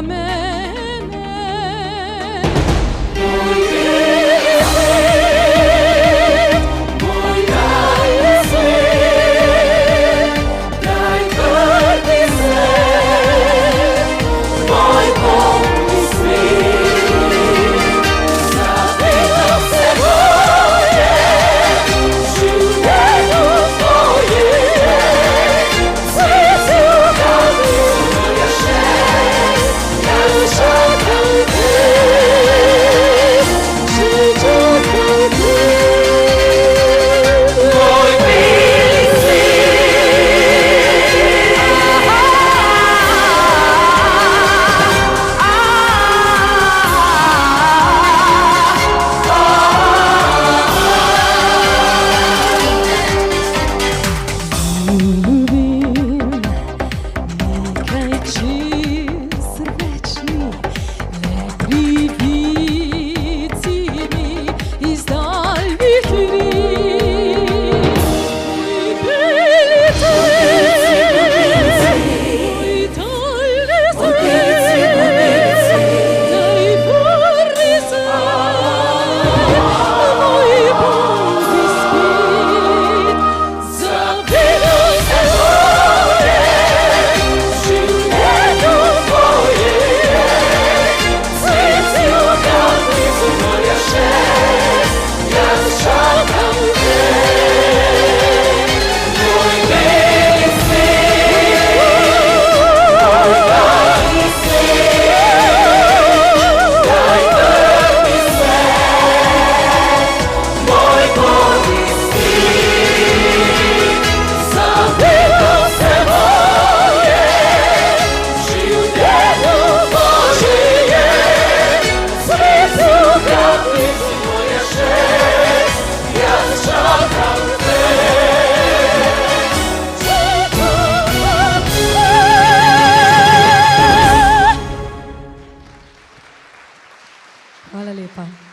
za mene. Moj dragi svet, daj vrti se, moj bolni svet, zavedam se boje, življenju tvoje, svetu ga blizu še, ja čakam te, že čakam te. Moj beli svet, nekaj čez večni, le pri vici mi izdalnih lik. Moj beli svet, moj daljni svet, daj vrni se, moj bolni svet, zavedam se boje, življenju tvoje, svetu ga blizu morja še, jaz čakam te. Moj beli svet, moj daljni svet, daj vrni se, moj bolni svet, zavedam se boje, življenju Božje, svetu ga blizu morja še, jaz čakam te. Čakam te. Hvala lepa.